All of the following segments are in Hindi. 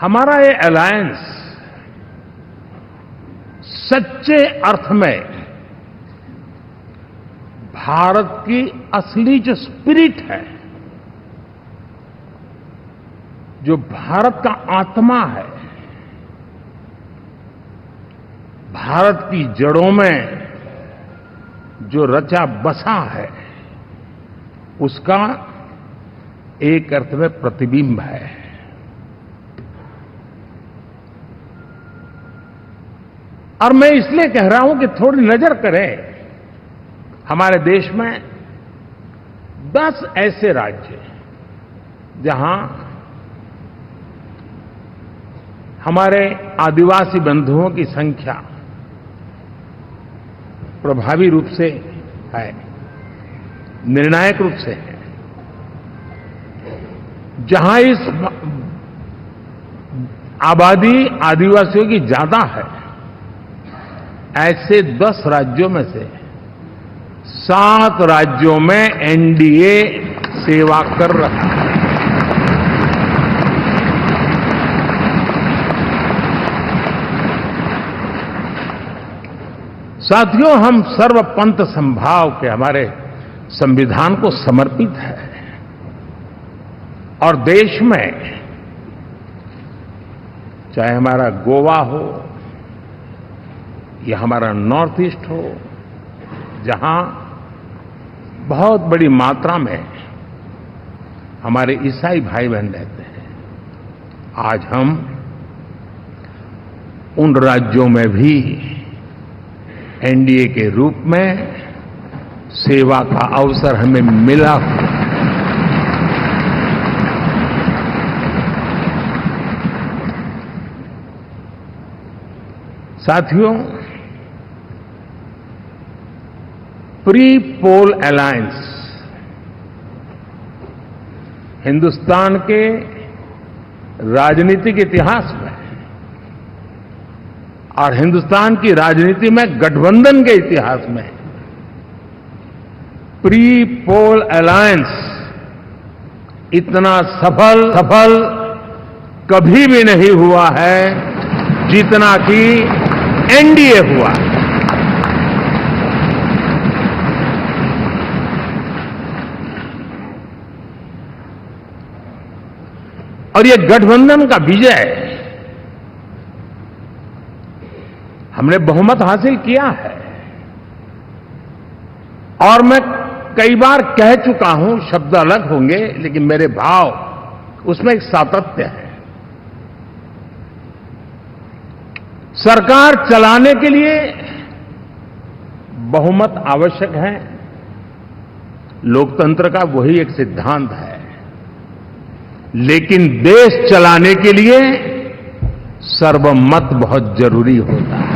हमारा ये अलायंस सच्चे अर्थ में भारत की असली जो स्पिरिट है, जो भारत का आत्मा है, भारत की जड़ों में जो रचा बसा है, उसका एक अर्थ में प्रतिबिंब है। और मैं इसलिए कह रहा हूं कि थोड़ी नजर करें, हमारे देश में 10 ऐसे राज्य जहां हमारे आदिवासी बंधुओं की संख्या प्रभावी रूप से है, निर्णायक रूप से है, जहां इस आबादी आदिवासियों की ज्यादा है, ऐसे 10 राज्यों में से 7 राज्यों में एनडीए सेवा कर रहा है। साथियों, हम सर्वपंथ संभाव के हमारे संविधान को समर्पित है और देश में चाहे हमारा गोवा हो या हमारा नॉर्थ ईस्ट हो, जहां बहुत बड़ी मात्रा में हमारे ईसाई भाई बहन रहते हैं, आज हम उन राज्यों में भी एनडीए के रूप में सेवा का अवसर हमें मिला। साथियों, प्री पोल अलायंस हिंदुस्तान के राजनीतिक इतिहास में और हिंदुस्तान की राजनीति में गठबंधन के इतिहास में प्री पोल अलायंस इतना सफल कभी भी नहीं हुआ है जितना कि एनडीए हुआ। और ये गठबंधन का विजय, हमने बहुमत हासिल किया है और मैं कई बार कह चुका हूं, शब्द अलग होंगे लेकिन मेरे भाव उसमें एक सातत्य है। सरकार चलाने के लिए बहुमत आवश्यक है, लोकतंत्र का वही एक सिद्धांत है, लेकिन देश चलाने के लिए सर्वमत बहुत जरूरी होता है।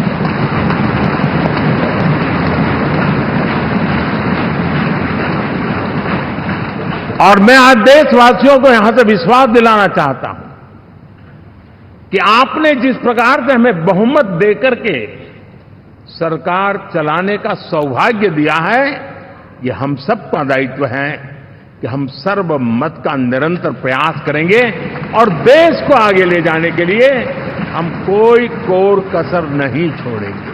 और मैं आज देशवासियों को यहां से विश्वास दिलाना चाहता हूं कि आपने जिस प्रकार से हमें बहुमत देकर के सरकार चलाने का सौभाग्य दिया है, ये हम सबका दायित्व है कि हम सर्वमत का निरंतर प्रयास करेंगे और देश को आगे ले जाने के लिए हम कोई कोर कसर नहीं छोड़ेंगे।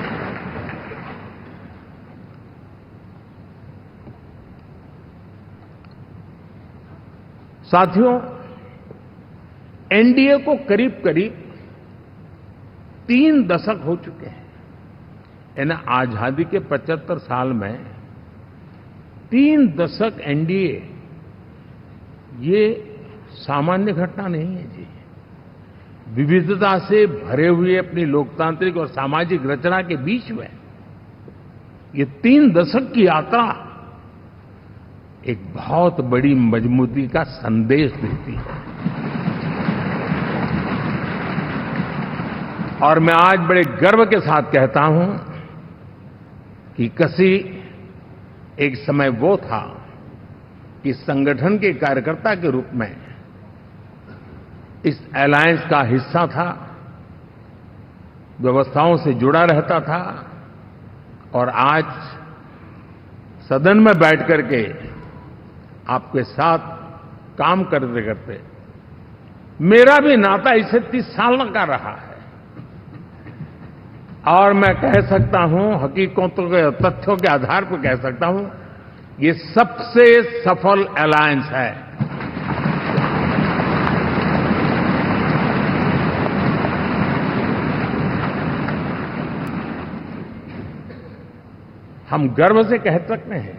साथियों, एनडीए को करीब करीब 3 दशक हो चुके हैं। यानी आजादी के 75 साल में 3 दशक एनडीए, ये सामान्य घटना नहीं है जी। विविधता से भरे हुए अपनी लोकतांत्रिक और सामाजिक रचना के बीच में ये 3 दशक की यात्रा एक बहुत बड़ी मजबूती का संदेश देती है। और मैं आज बड़े गर्व के साथ कहता हूं कि किसी एक समय वो था कि संगठन के कार्यकर्ता के रूप में इस अलायंस का हिस्सा था, व्यवस्थाओं से जुड़ा रहता था और आज सदन में बैठ करके आपके साथ काम करते करते मेरा भी नाता इससे 30 साल का रहा है और मैं कह सकता हूं, हकीकतों के तथ्यों के आधार पर कह सकता हूं, ये सबसे सफल अलायंस है। हम गर्व से कह सकते हैं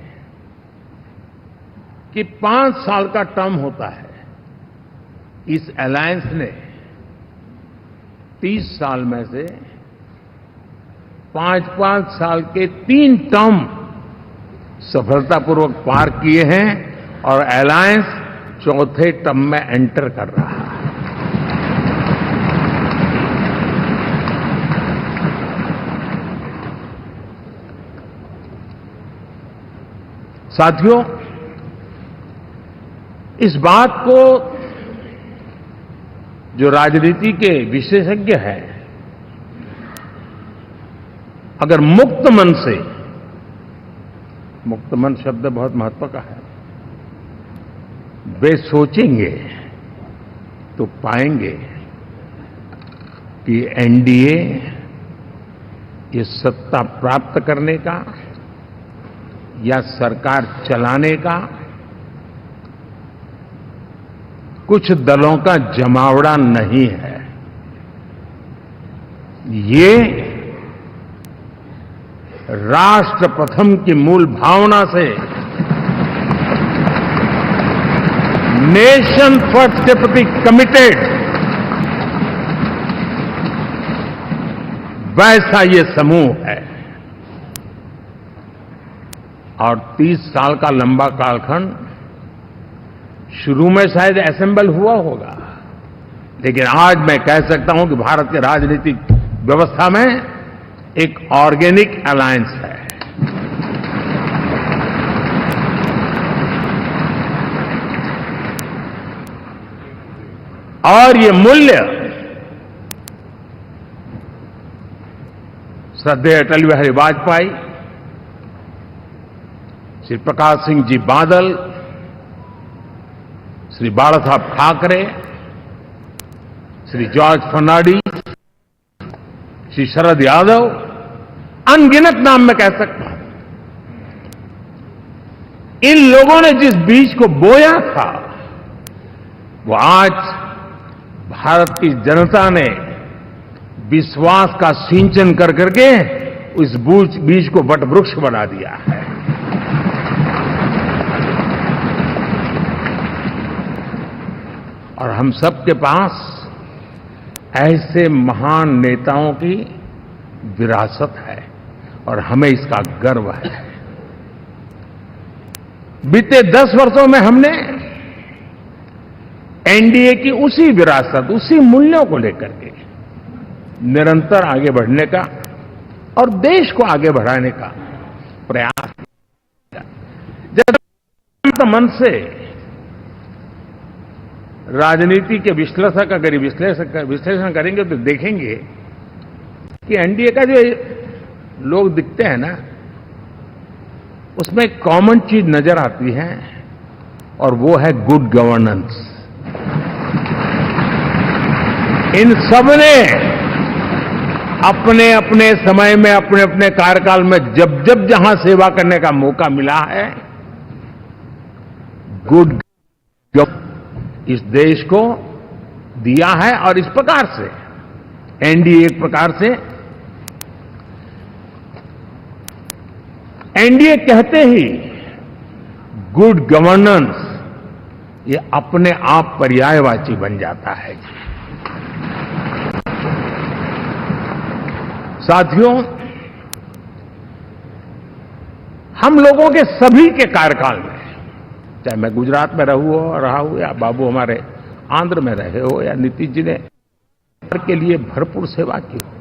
कि 5 साल का टर्म होता है। इस अलायंस ने 30 साल में से 5-5 साल के 3 टर्म सफलतापूर्वक पार किए हैं और अलायंस चौथे टर्म में एंटर कर रहा है। साथियों, इस बात को जो राजनीति के विशेषज्ञ हैं, अगर मुक्त मन से, मुक्त मन शब्द बहुत महत्व का है, वे सोचेंगे तो पाएंगे कि एनडीए ये सत्ता प्राप्त करने का या सरकार चलाने का कुछ दलों का जमावड़ा नहीं है। ये राष्ट्र प्रथम की मूल भावना से नेशन फर्स्ट के प्रति कमिटेड वैसा ये समूह है। और 30 साल का लंबा कालखंड शुरू में शायद असेंबल हुआ होगा, लेकिन आज मैं कह सकता हूं कि भारत के राजनीतिक व्यवस्था में एक ऑर्गेनिक अलायंस है। और ये मूल्य श्रद्धेय अटल बिहारी वाजपेयी, श्री प्रकाश सिंह जी बादल, श्री बाला साहब ठाकरे, श्री जॉर्ज फर्नांडिस, श्री शरद यादव, अनगिनत नाम मैं कह सकता हूं। इन लोगों ने जिस बीज को बोया था, वो आज भारत की जनता ने विश्वास का सिंचन कर करके उस बीज को वटवृक्ष बना दिया है। और हम सबके पास ऐसे महान नेताओं की विरासत है और हमें इसका गर्व है। बीते 10 वर्षों में हमने एनडीए की उसी विरासत, उसी मूल्यों को लेकर के निरंतर आगे बढ़ने का और देश को आगे बढ़ाने का प्रयास किया। जब मन से राजनीति के विश्लेषक अगर विश्लेषण करेंगे तो देखेंगे कि एनडीए का जो लोग दिखते हैं ना, उसमें एक कॉमन चीज नजर आती है और वो है गुड गवर्नेंस। इन सबने अपने अपने समय में, अपने अपने कार्यकाल में जब जब जहां सेवा करने का मौका मिला है, गुड इस देश को दिया है। और इस प्रकार से एनडीए एक प्रकार से, एनडीए कहते ही गुड गवर्नेंस ये अपने आप पर्यायवाची बन जाता है। साथियों, हम लोगों के सभी के कार्यकाल में, चाहे मैं गुजरात में रहा हूं या बाबू हमारे आंध्र में रहे हो या नीतीश जी ने के लिए भरपूर सेवा की हो,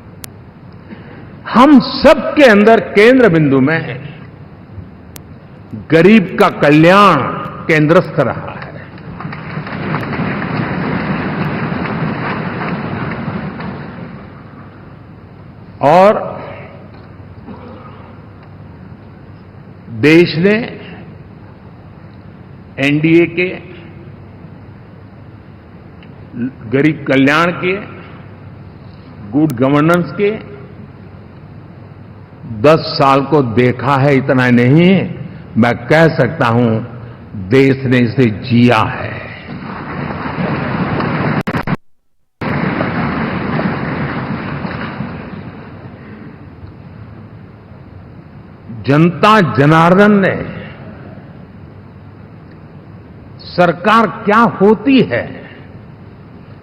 हम सबके अंदर केंद्र बिंदु में गरीब का कल्याण केंद्रस्थ रहा है। और देश ने एनडीए के गरीब कल्याण के, गुड गवर्नेंस के 10 साल को देखा है। इतना नहीं, मैं कह सकता हूं देश ने इसे जिया है। जनता जनार्दन ने सरकार क्या होती है,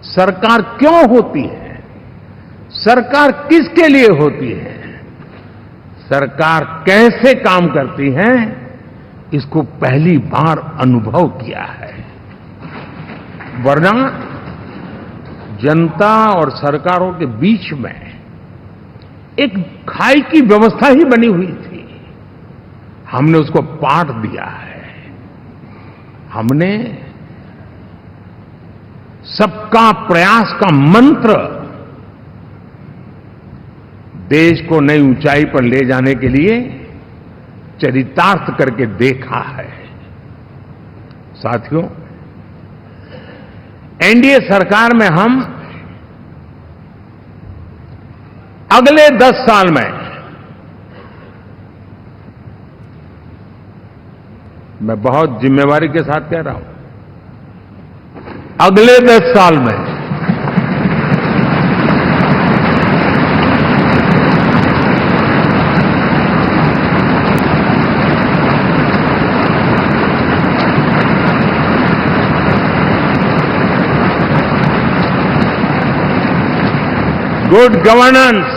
सरकार क्यों होती है, सरकार किसके लिए होती है, सरकार कैसे काम करती है, इसको पहली बार अनुभव किया है। वरना जनता और सरकारों के बीच में एक खाई की व्यवस्था ही बनी हुई थी। हमने उसको पाट दिया है। हमने सबका प्रयास का मंत्र देश को नई ऊंचाई पर ले जाने के लिए चरितार्थ करके देखा है। साथियों, एनडीए सरकार में हम अगले 10 साल में, मैं बहुत जिम्मेवारी के साथ कह रहा हूं, अगले 10 साल में गुड गवर्नेंस,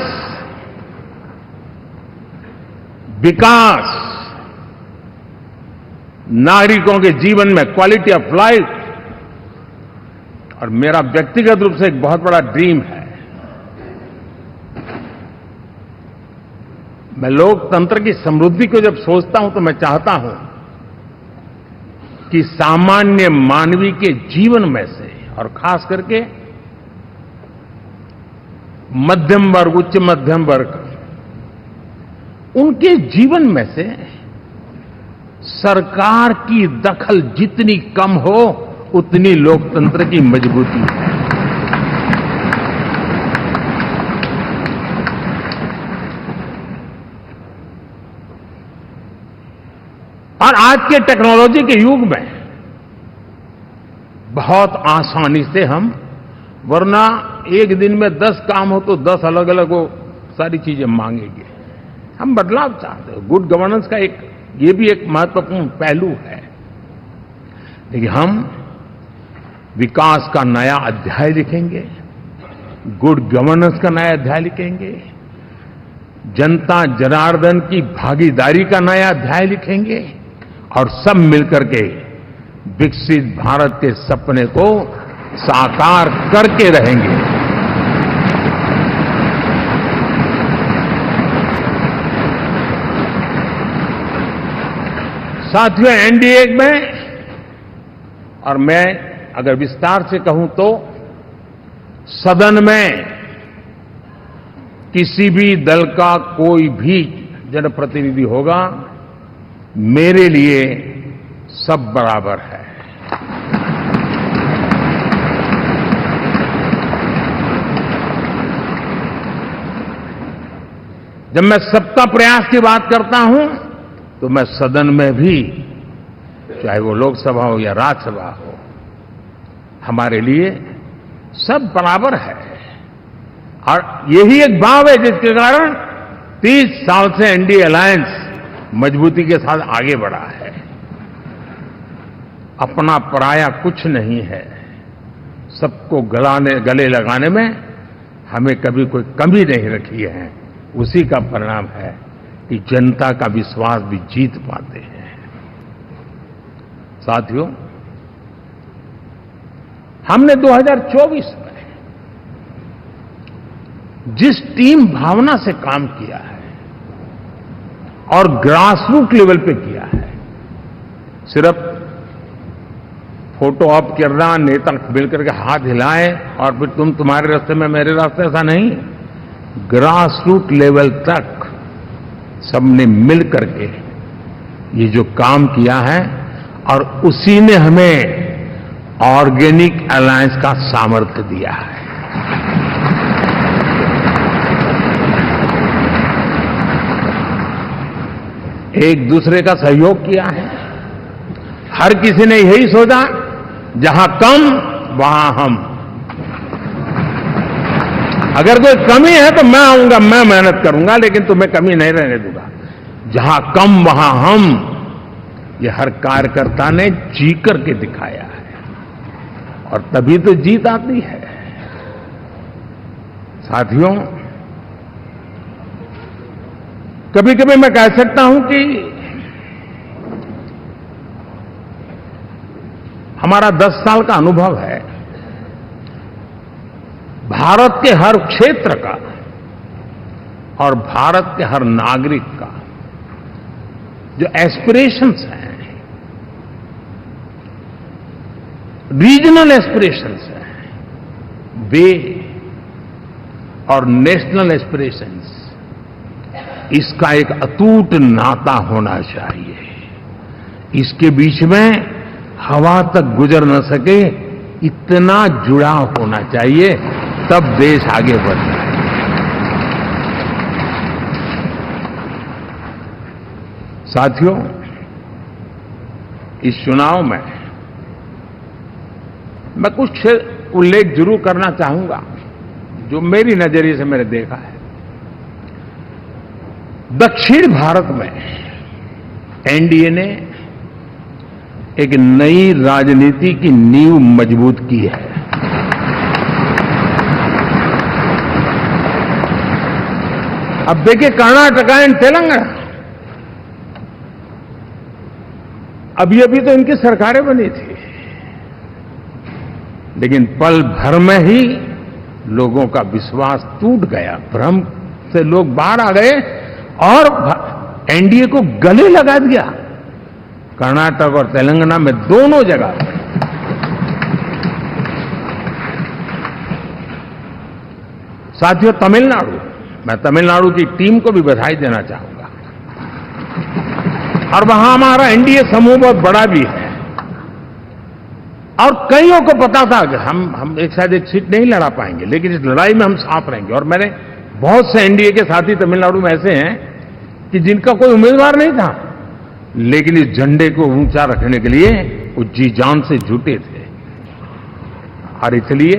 विकास, नागरिकों के जीवन में क्वालिटी ऑफ लाइफ, और मेरा व्यक्तिगत रूप से एक बहुत बड़ा ड्रीम है, मैं लोकतंत्र की समृद्धि को जब सोचता हूं तो मैं चाहता हूं कि सामान्य मानवीय के जीवन में से, और खास करके मध्यम वर्ग, उच्च मध्यम वर्ग, उनके जीवन में से सरकार की दखल जितनी कम हो उतनी लोकतंत्र की मजबूती है। और आज के टेक्नोलॉजी के युग में बहुत आसानी से हम, वरना एक दिन में 10 काम हो तो 10 अलग अलग वो सारी चीजें मांगेंगे। हम बदलाव चाहते हैं। गुड गवर्नेंस का ये भी एक महत्वपूर्ण पहलू है। लेकिन हम विकास का नया अध्याय लिखेंगे, गुड गवर्नेंस का नया अध्याय लिखेंगे, जनता जनार्दन की भागीदारी का नया अध्याय लिखेंगे, और सब मिलकर के विकसित भारत के सपने को साकार करके रहेंगे। साथियों, एनडीए में, और मैं अगर विस्तार से कहूं तो सदन में किसी भी दल का कोई भी जनप्रतिनिधि होगा, मेरे लिए सब बराबर है। जब मैं सबका प्रयास की बात करता हूं तो मैं सदन में भी, चाहे वो लोकसभा हो या राज्यसभा हो, हमारे लिए सब बराबर है। और यही एक भाव है जिसके कारण 30 साल से एनडीए अलायंस मजबूती के साथ आगे बढ़ा है। अपना पराया कुछ नहीं है। सबको गले लगाने में हमें कभी कोई कमी नहीं रखी है। उसी का परिणाम है कि जनता का विश्वास भी जीत पाते हैं। साथियों, हमने 2024 में जिस टीम भावना से काम किया है और ग्रासरूट लेवल पे किया है, सिर्फ फोटो ऑप करना, नेता मिलकर के हाथ हिलाएं और फिर तुम्हारे रास्ते में मेरे रास्ते, ऐसा नहीं। ग्रासरूट लेवल तक सबने मिल करके ये जो काम किया है, और उसी ने हमें ऑर्गेनिक अलायंस का सामर्थ्य दिया है। एक दूसरे का सहयोग किया है। हर किसी ने यही सोचा, जहां कम वहां हम। अगर कोई कमी है तो मैं आऊंगा, मैं मेहनत करूंगा, लेकिन तुम्हें कमी नहीं रहने दूंगा। जहां कम वहां हम, ये हर कार्यकर्ता ने जी करके दिखाया है, और तभी तो जीत आती है। साथियों, कभी कभी मैं कह सकता हूं कि हमारा 10 साल का अनुभव है, भारत के हर क्षेत्र का और भारत के हर नागरिक का जो एस्पिरेशंस हैं, रीजनल एस्पिरेशंस हैं, वे और नेशनल एस्पिरेशंस, इसका एक अटूट नाता होना चाहिए। इसके बीच में हवा तक गुजर न सके, इतना जुड़ाव होना चाहिए, तब देश आगे बढ़ता है। साथियों, इस चुनाव में मैं कुछ उल्लेख जरूर करना चाहूंगा जो मेरी नजरिए से मैंने देखा है। दक्षिण भारत में एनडीए ने एक नई राजनीति की नींव मजबूत की है। अब देखिए, कर्नाटक एंड तेलंगाना, अभी अभी तो इनकी सरकारें बनी थी, लेकिन पल भर में ही लोगों का विश्वास टूट गया, भ्रम से लोग बाहर आ गए और एनडीए को गले लगा दिया। कर्नाटक और तेलंगाना में दोनों जगह साथियों, तमिलनाडु, मैं तमिलनाडु की टीम को भी बधाई देना चाहूंगा, और वहां हमारा एनडीए समूह बहुत बड़ा भी है, और कईयों को पता था कि हम एक शायद एक सीट नहीं लड़ा पाएंगे, लेकिन इस लड़ाई में हम साथ रहेंगे। और मैंने बहुत से एनडीए के साथी तमिलनाडु में ऐसे हैं कि जिनका कोई उम्मीदवार नहीं था, लेकिन इस झंडे को ऊंचा रखने के लिए वो जी जान से जुटे थे। और इसलिए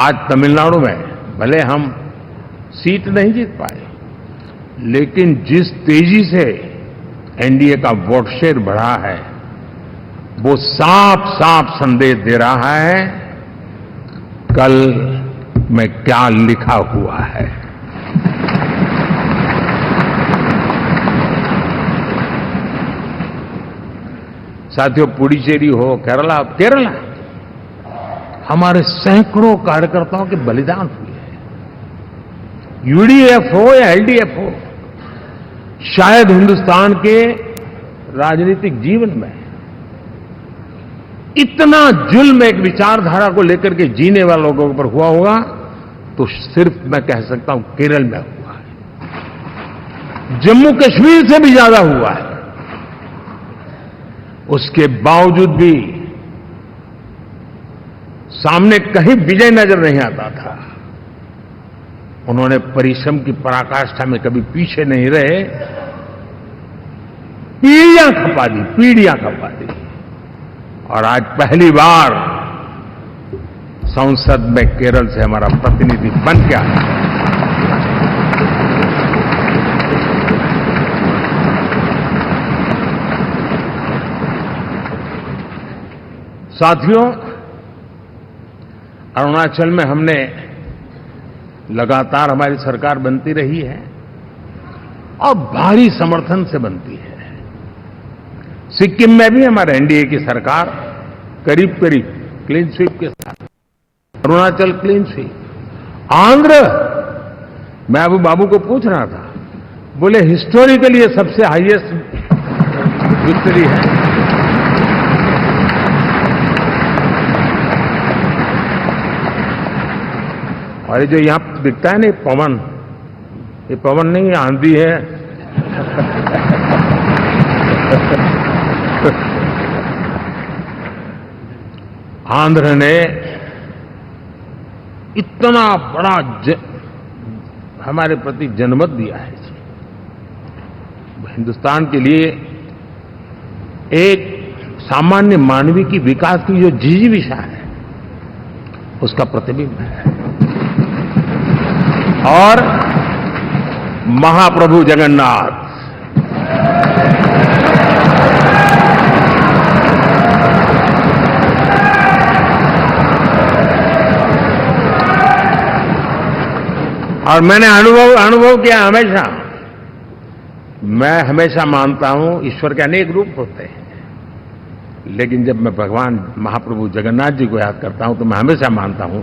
आज तमिलनाडु में भले हम सीट नहीं जीत पाए, लेकिन जिस तेजी से एनडीए का वोट शेयर बढ़ा है, वो साफ साफ संदेश दे रहा है कल में क्या लिखा हुआ है। साथियों, पुडुचेरी हो, केरला, हमारे सैकड़ों कार्यकर्ताओं के बलिदान हुए हैं। यूडीएफ हो या एलडीएफ हो, शायद हिंदुस्तान के राजनीतिक जीवन में इतना जुल्म एक विचारधारा को लेकर के जीने वाले लोगों पर हुआ होगा तो सिर्फ मैं कह सकता हूं केरल में हुआ है। जम्मू कश्मीर से भी ज्यादा हुआ है। उसके बावजूद भी सामने कहीं विजय नजर नहीं आता था। उन्होंने परिश्रम की पराकाष्ठा में कभी पीछे नहीं रहे, पीढ़ियां खपा दी, और आज पहली बार संसद में केरल से हमारा प्रतिनिधि बन के आया। साथियों, अरुणाचल में हमने लगातार हमारी सरकार बनती रही है और भारी समर्थन से बनती है। सिक्किम में भी हमारे एनडीए की सरकार करीब करीब क्लीन स्वीप के साथ, अरुणाचल क्लीन स्वीप। आंध्र, मैं अबू बाबू को पूछ रहा था, बोले हिस्टोरिकली ये सबसे हाईएस्ट विक्ट्री है। और ये जो यहां दिखता है ना पवन, ये पवन नहीं, ये आंधी है। आंध्र ने इतना बड़ा हमारे प्रति जनमत दिया है। हिंदुस्तान के लिए एक सामान्य मानवीय की विकास की जो जिजीविषा है उसका प्रतिबिंब है। और महाप्रभु जगन्नाथ और मैंने अनुभव किया हमेशा। मैं हमेशा मानता हूं ईश्वर के अनेक रूप होते हैं, लेकिन जब मैं भगवान महाप्रभु जगन्नाथ जी को याद करता हूं तो मैं हमेशा मानता हूं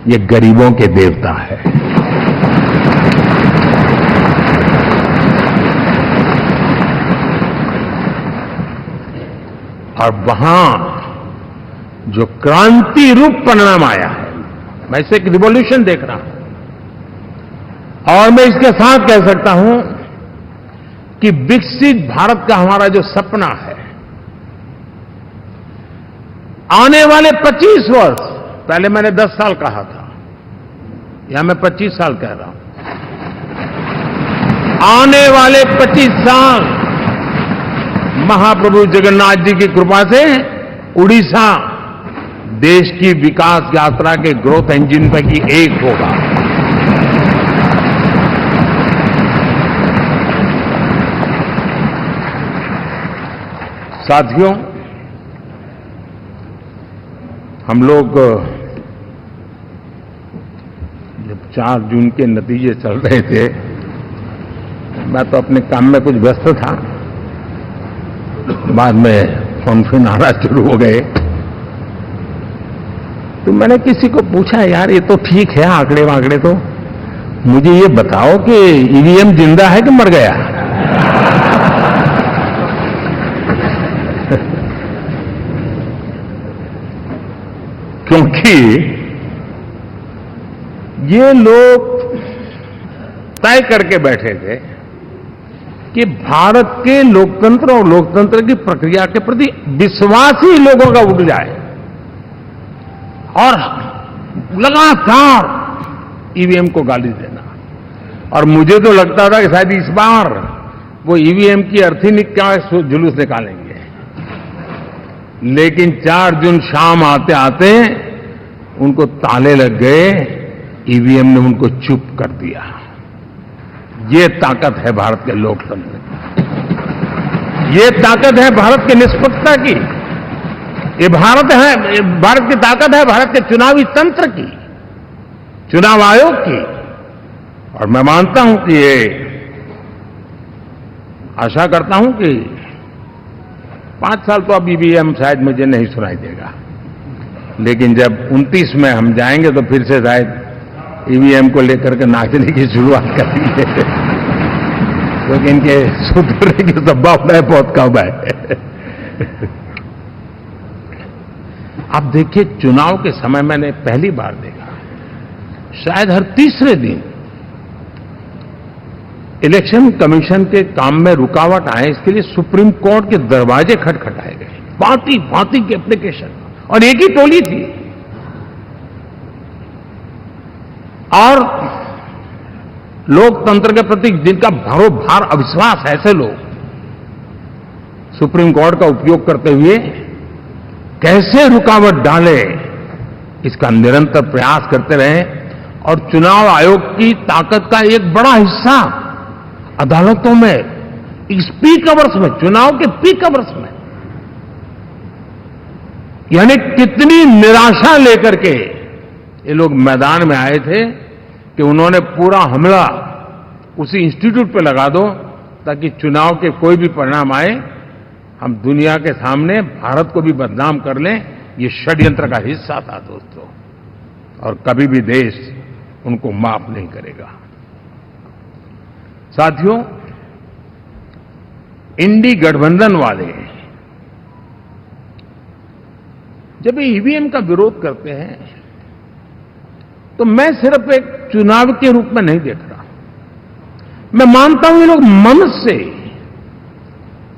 ये गरीबों के देवता है। और वहां जो क्रांति रूप परिणाम आया है, मैं इसे एक रिवॉल्यूशन देख रहा हूं। और मैं इसके साथ कह सकता हूं कि विकसित भारत का हमारा जो सपना है, आने वाले 25 वर्ष, पहले मैंने 10 साल कहा था, या मैं 25 साल कह रहा हूं, आने वाले 25 साल महाप्रभु जगन्नाथ जी की कृपा से उड़ीसा देश की विकास यात्रा के ग्रोथ इंजन पैकी एक होगा। साथियों, हम लोग जब 4 जून के नतीजे चल रहे थे, मैं तो अपने काम में कुछ व्यस्त था, बाद में फोन आना शुरू हो गए, तो मैंने किसी को पूछा, यार ये तो ठीक है आंकड़े वांकड़े, तो मुझे ये बताओ कि ईवीएम जिंदा है कि मर गया? क्योंकि ये लोग तय करके बैठे थे कि भारत के लोकतंत्र और लोकतंत्र की प्रक्रिया के प्रति विश्वास ही लोगों का उठ जाए, और लगातार ईवीएम को गाली देना। और मुझे तो लगता था कि शायद इस बार वो ईवीएम की अर्थी का जुलूस निकालेंगे, लेकिन 4 जून शाम आते आते उनको ताले लग गए, ईवीएम ने उनको चुप कर दिया। ये ताकत है भारत के लोकतंत्र की, ये ताकत है भारत की निष्पक्षता की, ये भारत की ताकत है भारत के चुनावी तंत्र की, चुनाव आयोग की। और मैं मानता हूं कि ये आशा करता हूं कि 5 साल तो अब ईवीएम शायद मुझे नहीं सुनाई देगा, लेकिन जब 29 में हम जाएंगे तो फिर से शायद ईवीएम को लेकर के नाचने की शुरुआत करेंगे, क्योंकि इनके सुधरने की संभावना बहुत कम है। आप देखिए, चुनाव के समय मैंने पहली बार देखा, शायद हर तीसरे दिन इलेक्शन कमीशन के काम में रुकावट आए, इसके लिए सुप्रीम कोर्ट के दरवाजे खटखटाए गए, भांति भांति की एप्लीकेशन, और एक ही टोली थी। और लोकतंत्र के प्रति जिनका भरोभार अविश्वास है, ऐसे लोग सुप्रीम कोर्ट का उपयोग करते हुए कैसे रुकावट डाले, इसका निरंतर प्रयास करते रहे। और चुनाव आयोग की ताकत का एक बड़ा हिस्सा अदालतों में, इस पीक अवर्स में, चुनाव के पीक अवर्स में, यानी कितनी निराशा लेकर के ये लोग मैदान में आए थे कि उन्होंने पूरा हमला उसी इंस्टीट्यूट पे लगा दो ताकि चुनाव के कोई भी परिणाम आए, हम दुनिया के सामने भारत को भी बदनाम कर लें। ये षड्यंत्र का हिस्सा था दोस्तों, और कभी भी देश उनको माफ नहीं करेगा। साथियों, इंडी गठबंधन वाले जब ईवीएम का विरोध करते हैं तो मैं सिर्फ एक चुनाव के रूप में नहीं देख रहा, मैं मानता हूं ये लोग मन से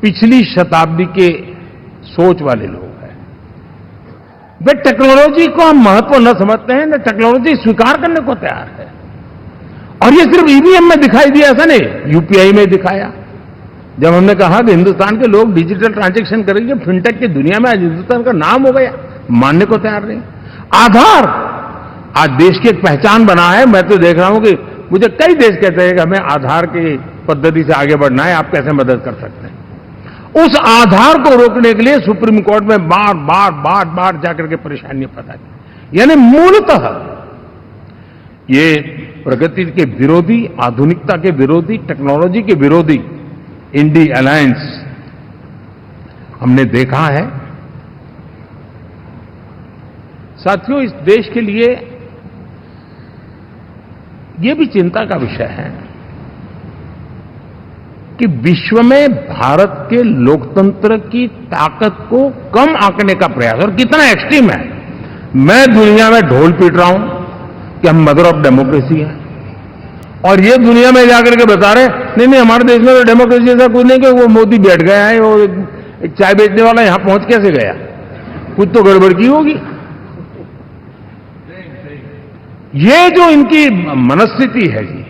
पिछली शताब्दी के सोच वाले लोग हैं। वे टेक्नोलॉजी को हम महत्व न समझते हैं, न टेक्नोलॉजी स्वीकार करने को तैयार है। और ये सिर्फ ईवीएम में दिखाई दिया, ऐसा नहीं, यूपीआई में दिखाया। जब हमने कहा कि हिंदुस्तान के लोग डिजिटल ट्रांजैक्शन करेंगे, फिनटेक की दुनिया में आज हिंदुस्तान का नाम हो गया, मानने को तैयार नहीं। आधार आज देश की एक पहचान बना है। मैं तो देख रहा हूं कि मुझे कई देश कहते हैं कि हमें आधार की पद्धति से आगे बढ़ना है, आप कैसे मदद कर सकते हैं। उस आधार को रोकने के लिए सुप्रीम कोर्ट में बार जाकर के परेशानियां पैदा की। यानी मूलतः ये प्रगति के विरोधी, आधुनिकता के विरोधी, टेक्नोलॉजी के विरोधी इंडी अलायंस हमने देखा है। साथियों, इस देश के लिए ये भी चिंता का विषय है कि विश्व में भारत के लोकतंत्र की ताकत को कम आंकने का प्रयास, और कितना एक्सट्रीम है। मैं दुनिया में ढोल पीट रहा हूं कि हम मदर ऑफ डेमोक्रेसी हैं, और ये दुनिया में जाकर के बता रहे नहीं हमारे देश में तो डेमोक्रेसी ऐसा कुछ नहीं, कि वो मोदी बैठ गया है और एक चाय बेचने वाला यहां पहुंच कैसे गया, कुछ तो गड़बड़ की होगी। ये जो इनकी मनस्थिति है जी,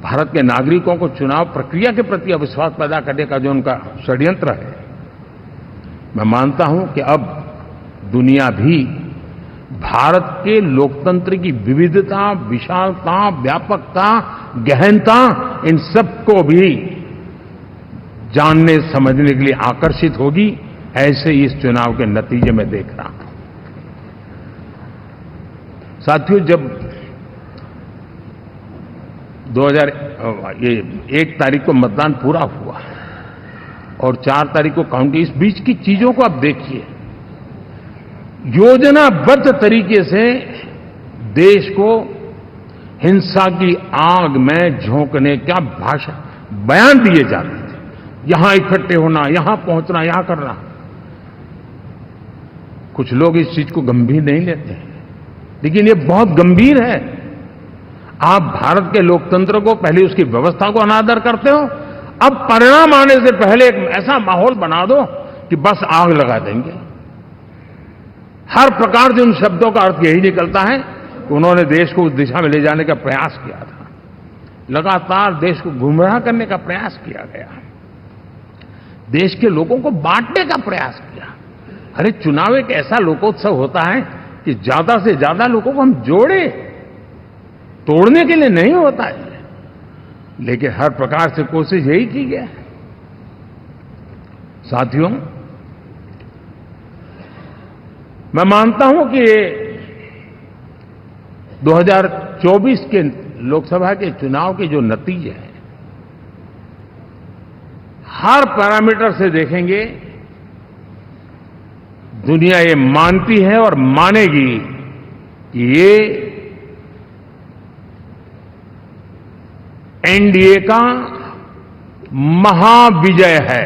भारत के नागरिकों को चुनाव प्रक्रिया के प्रति अविश्वास पैदा करने का जो उनका षड्यंत्र है, मैं मानता हूं कि अब दुनिया भी भारत के लोकतंत्र की विविधता, विशालता, व्यापकता, गहनता, इन सबको भी जानने समझने के लिए आकर्षित होगी। ऐसे इस चुनाव के नतीजे में देख रहा हूं। साथियों, जब 1 तारीख को मतदान पूरा हुआ और 4 तारीख को काउंटिंग, इस बीच की चीजों को आप देखिए। योजनाबद्ध तरीके से देश को हिंसा की आग में झोंकने का बयान दिए जाते थे। यहां इकट्ठे होना, यहां पहुंचना, यहां करना। कुछ लोग इस चीज को गंभीर नहीं लेते हैं, लेकिन ये बहुत गंभीर है। आप भारत के लोकतंत्र को, पहले उसकी व्यवस्था को अनादर करते हो, अब परिणाम आने से पहले एक ऐसा माहौल बना दो कि बस आग लगा देंगे। हर प्रकार से उन शब्दों का अर्थ यही निकलता है कि उन्होंने देश को उस दिशा में ले जाने का प्रयास किया था। लगातार देश को गुमराह करने का प्रयास किया गया, देश के लोगों को बांटने का प्रयास किया। अरे, चुनाव एक ऐसा लोकोत्सव होता है कि ज्यादा से ज्यादा लोगों को हम जोड़े, तोड़ने के लिए नहीं होता है। लेकिन हर प्रकार से कोशिश यही की गई। साथियों, मैं मानता हूं कि 2024 के लोकसभा के चुनाव के जो नतीजे हैं, हर पैरामीटर से देखेंगे, दुनिया ये मानती है और मानेगी कि ये एनडीए का महाविजय है।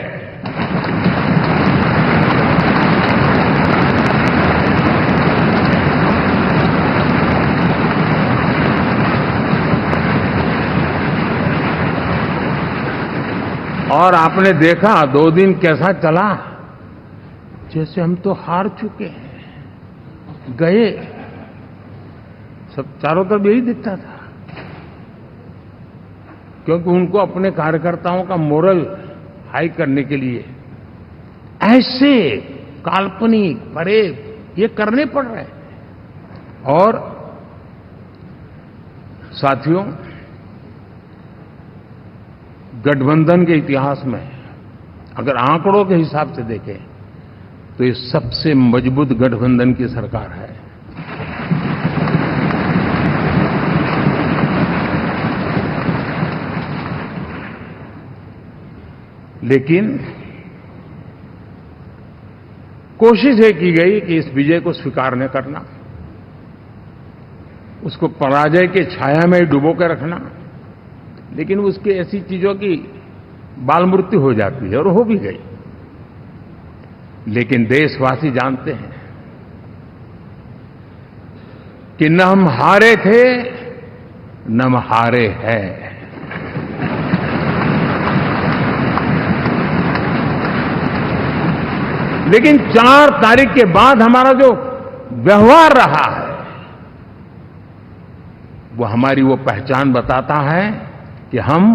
और आपने देखा 2 दिन कैसा चला, जैसे हम तो हार चुके हैं, गए। सब चारों तरफ यही दिखता था, क्योंकि उनको अपने कार्यकर्ताओं का मोरल हाई करने के लिए ऐसे काल्पनिक परेड ये करने पड़ रहे हैं। और साथियों, गठबंधन के इतिहास में अगर आंकड़ों के हिसाब से देखें तो ये सबसे मजबूत गठबंधन की सरकार है। लेकिन कोशिश ये की गई कि इस विजय को स्वीकार न करना, उसको पराजय के छाया में डुबो के रखना। लेकिन उसकी ऐसी चीजों की बाल मृत्यु हो जाती है, और हो भी गई। लेकिन देशवासी जानते हैं कि न हम हारे थे, न हम हारे हैं। लेकिन 4 तारीख के बाद हमारा जो व्यवहार रहा है वो हमारी वो पहचान बताता है कि हम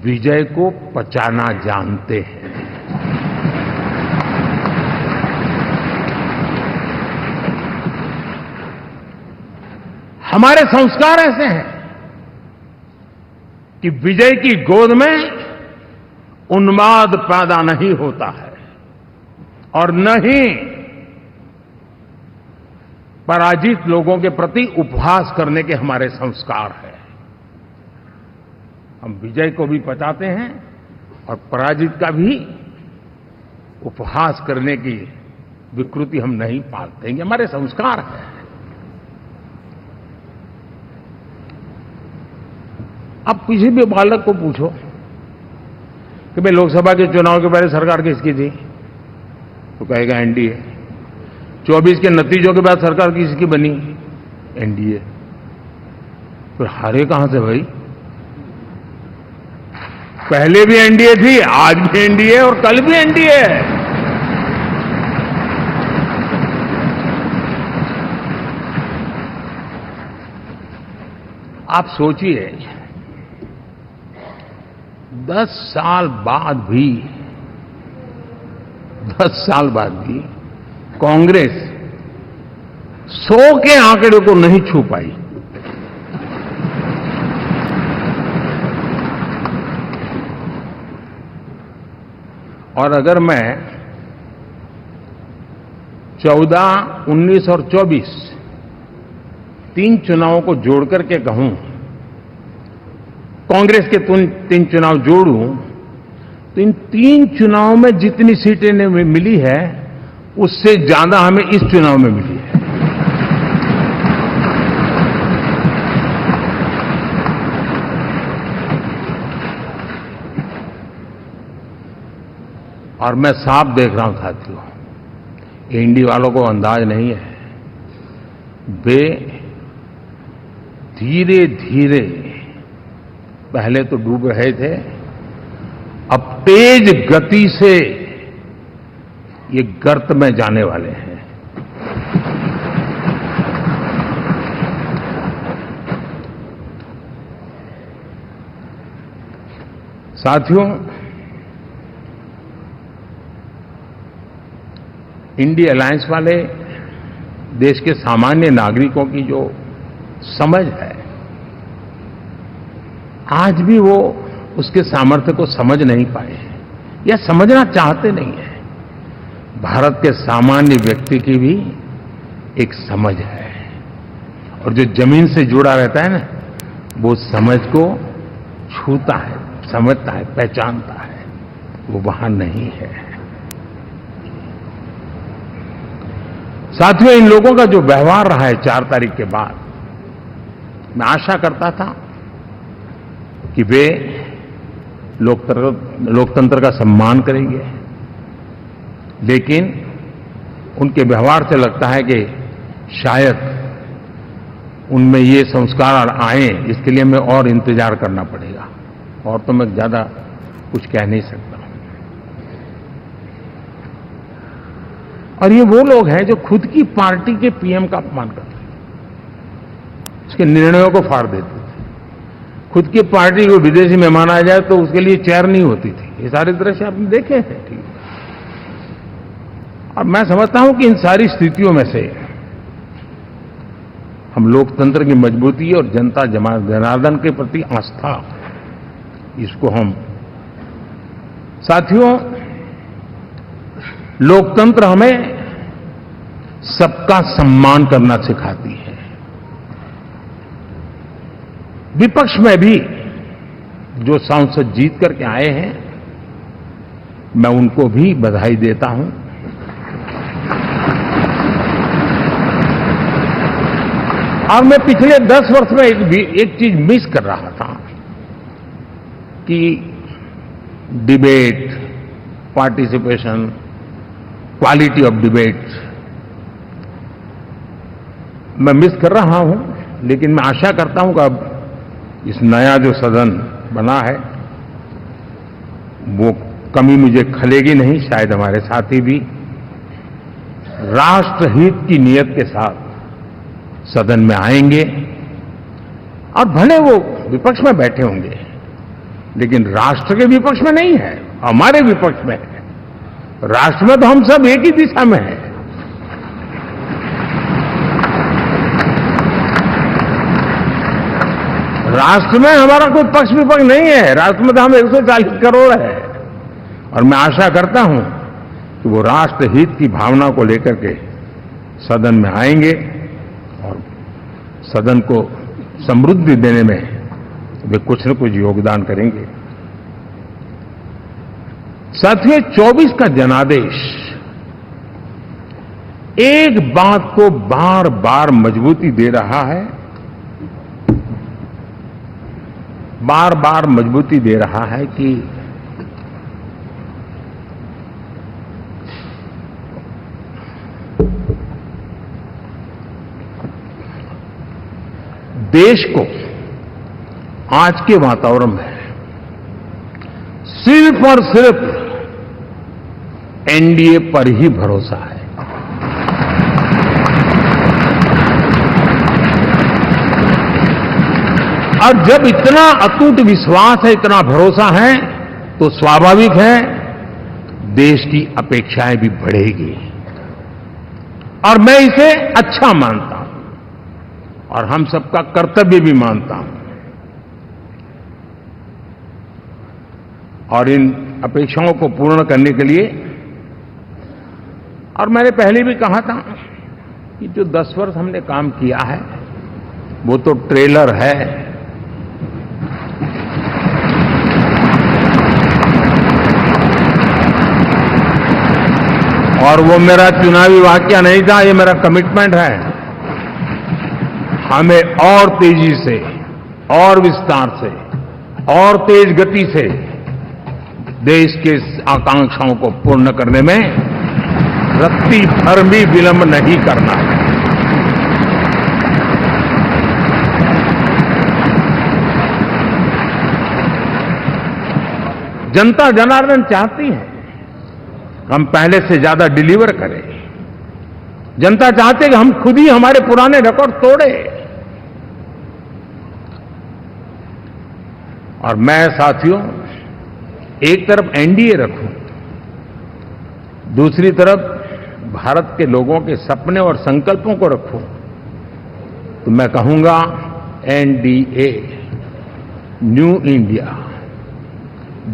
विजय को पचाना जानते हैं। हमारे संस्कार ऐसे हैं कि विजय की गोद में उन्माद पैदा नहीं होता है और न ही पराजित लोगों के प्रति उपहास करने के हमारे संस्कार हैं। हम विजय को भी पचाते हैं और पराजित का भी उपहास करने की विकृति हम नहीं पालते हैं। ये हमारे संस्कार हैं। अब किसी भी बालक को पूछो कि भाई लोकसभा के चुनाव के पहले सरकार किसकी थी, तो कहेगा एनडीए। 24 के नतीजों के बाद सरकार किसकी बनी, एनडीए। फिर हारे कहां से भाई? पहले भी एनडीए थी, आज भी एनडीए और कल भी एनडीए है। आप सोचिए 10 साल बाद भी कांग्रेस 100 के आंकड़े को नहीं छू पाई। और अगर मैं 14, 19 और 24 3 चुनावों को जोड़ करके कहूं, कांग्रेस के 3 चुनाव जोड़ूं, तो इन 3 चुनावों में जितनी सीटें मिली है उससे ज्यादा हमें इस चुनाव में मिली है। और मैं साफ देख रहा हूं साथियों, एनडीए वालों को अंदाज नहीं है। वे धीरे धीरे पहले तो डूब रहे थे, अब तेज गति से ये गर्त में जाने वाले हैं। साथियों, इंडिया अलायंस वाले देश के सामान्य नागरिकों की जो समझ है, आज भी वो उसके सामर्थ्य को समझ नहीं पाए हैं या समझना चाहते नहीं है। भारत के सामान्य व्यक्ति की भी एक समझ है और जो जमीन से जुड़ा रहता है ना, वो समझ को छूता है, समझता है, पहचानता है, वो वहां नहीं है। साथियों, इन लोगों का जो व्यवहार रहा है 4 तारीख के बाद, मैं आशा करता था कि वे लोकतंत्र का सम्मान करेंगे, लेकिन उनके व्यवहार से लगता है कि शायद उनमें ये संस्कार आए, इसके लिए हमें और इंतजार करना पड़ेगा। और तो मैं ज्यादा कुछ कह नहीं सकता। और ये वो लोग हैं जो खुद की पार्टी के पीएम का अपमान करते हैं, उसके निर्णयों को फाड़ देते थे। खुद की पार्टी को विदेशी मेहमान आ जाए तो उसके लिए चेयर नहीं होती थी। ये सारे दृश्य आपने देखे हैं, ठीक। और मैं समझता हूं कि इन सारी स्थितियों में से हम लोकतंत्र की मजबूती और जनता जनार्दन के प्रति आस्था, इसको हम, साथियों, लोकतंत्र हमें सबका सम्मान करना सिखाती है। विपक्ष में भी जो सांसद जीत करके आए हैं, मैं उनको भी बधाई देता हूं। और मैं पिछले 10 वर्ष में एक चीज मिस कर रहा था कि debate, participation, quality of debate मैं मिस कर रहा हूं। लेकिन मैं आशा करता हूं कि अब इस नया जो सदन बना है वो कमी मुझे खलेगी नहीं, शायद हमारे साथी भी राष्ट्रहित की नीयत के साथ सदन में आएंगे और भले वो विपक्ष में बैठे होंगे, लेकिन राष्ट्र के विपक्ष में नहीं है, हमारे विपक्ष में है। राष्ट्र में तो हम सब एक ही दिशा में हैं। राष्ट्र में हमारा कोई पक्ष विपक्ष नहीं है, राष्ट्र में तो हम 140 करोड़ है। और मैं आशा करता हूं कि वो राष्ट्र हित की भावना को लेकर के सदन में आएंगे और सदन को समृद्धि देने में वे कुछ न कुछ योगदान करेंगे। साथियों, 24 का जनादेश एक बात को बार बार मजबूती दे रहा है, बार बार मजबूती दे रहा है कि देश को आज के वातावरण में सिर्फ और सिर्फ एनडीए पर ही भरोसा है। और जब इतना अटूट विश्वास है, इतना भरोसा है, तो स्वाभाविक है देश की अपेक्षाएं भी बढ़ेगी। और मैं इसे अच्छा मानता हूं और हम सबका कर्तव्य भी मानता हूं। और इन अपेक्षाओं को पूर्ण करने के लिए, और मैंने पहले भी कहा था कि जो 10 वर्ष हमने काम किया है वो तो ट्रेलर है। और वो मेरा चुनावी वाक्य नहीं था, ये मेरा कमिटमेंट है। हमें और तेजी से, और विस्तार से, और तेज गति से देश के आकांक्षाओं को पूर्ण करने में रत्ती भर भी विलंब नहीं करना है। जनता जनार्दन चाहती है हम पहले से ज्यादा डिलीवर करें। जनता चाहती है कि हम खुद ही हमारे पुराने रिकॉर्ड तोड़े। और मैं साथियों एक तरफ एनडीए रखूं, दूसरी तरफ भारत के लोगों के सपने और संकल्पों को रखूं, तो मैं कहूंगा NDA, new India,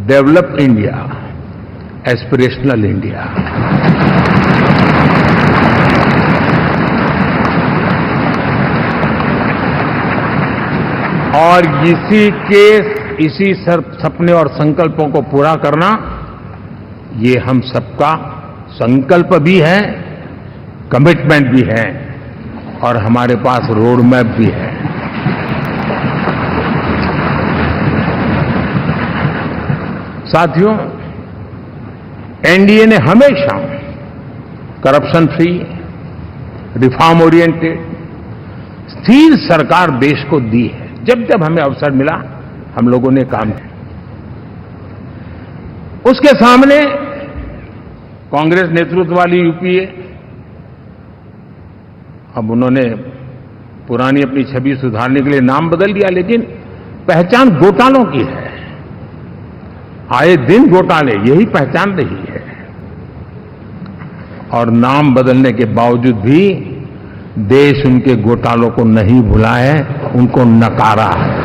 develop India, aspirational India. और इसी सपने और संकल्पों को पूरा करना, ये हम सबका संकल्प भी है, कमिटमेंट भी है, और हमारे पास रोड मैप भी है। साथियों, एनडीए ने हमेशा करप्शन फ्री, रिफॉर्म ओरिएंटेड, स्थिर सरकार देश को दी है। जब जब हमें अवसर मिला हम लोगों ने काम किया। उसके सामने कांग्रेस नेतृत्व वाली यूपीए, अब उन्होंने पुरानी अपनी छवि सुधारने के लिए नाम बदल दिया, लेकिन पहचान घोटालों की है। आए दिन घोटाले, यही पहचान रही है। और नाम बदलने के बावजूद भी देश उनके घोटालों को नहीं भुला है, उनको नकारा है।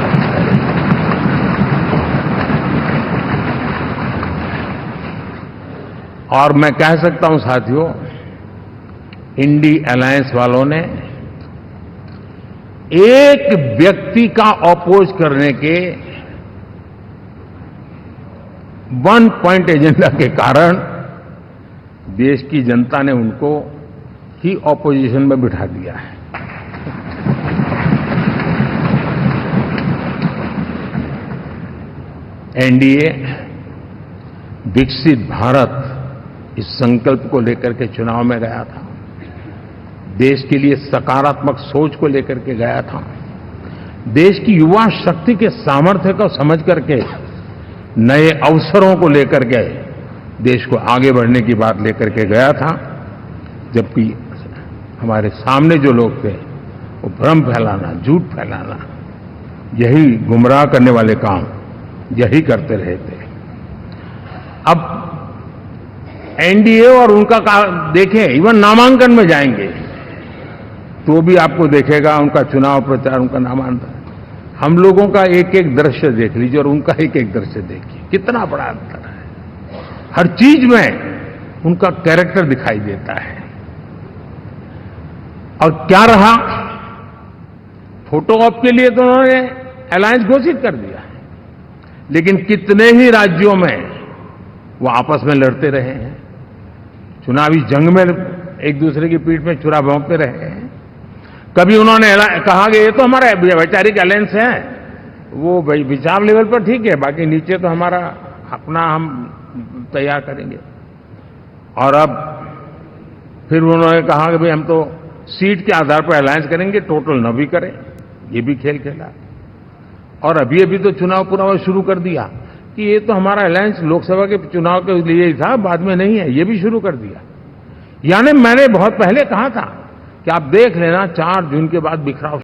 और मैं कह सकता हूं साथियों, इंडी अलायंस वालों ने एक व्यक्ति का अपोज करने के वन पॉइंट एजेंडा के कारण देश की जनता ने उनको ही ऑपोजिशन में बिठा दिया है। एनडीए विकसित भारत, इस संकल्प को लेकर के चुनाव में गया था। देश के लिए सकारात्मक सोच को लेकर के गया था। देश की युवा शक्ति के सामर्थ्य को समझ करके नए अवसरों को लेकर के देश को आगे बढ़ने की बात लेकर के गया था, जबकि हमारे सामने जो लोग थे वो भ्रम फैलाना, झूठ फैलाना, यही गुमराह करने वाले काम यही करते रहे थे। अब एनडीए और उनका देखें, इवन नामांकन में जाएंगे तो भी आपको देखेगा उनका चुनाव प्रचार, उनका नामांकन, हम लोगों का एक एक दृश्य देख लीजिए और उनका एक एक दृश्य देखिए, कितना बड़ा अंतर है। हर चीज में उनका कैरेक्टर दिखाई देता है। और क्या रहा, फोटो ऑप के लिए तो उन्होंने अलायंस घोषित कर दिया है, लेकिन कितने ही राज्यों में वो आपस में लड़ते रहे हैं, चुनावी जंग में एक दूसरे की पीठ में छुरा भोंकते रहे हैं। कभी उन्होंने कहा कि ये तो हमारा वैचारिक अलायंस है, वो विचार लेवल पर ठीक है, बाकी नीचे तो हमारा अपना हम तैयार करेंगे। और अब फिर उन्होंने कहा कि भाई हम तो सीट के आधार पर अलायंस करेंगे, टोटल न भी करें, ये भी खेल खेला। और अभी अभी तो चुनाव पुरावा शुरू कर दिया कि ये तो हमारा अलायंस लोकसभा के चुनाव के लिए ही था, बाद में नहीं है, ये भी शुरू कर दिया। यानी मैंने बहुत पहले कहा था कि आप देख लेना 4 जून के बाद बिखराव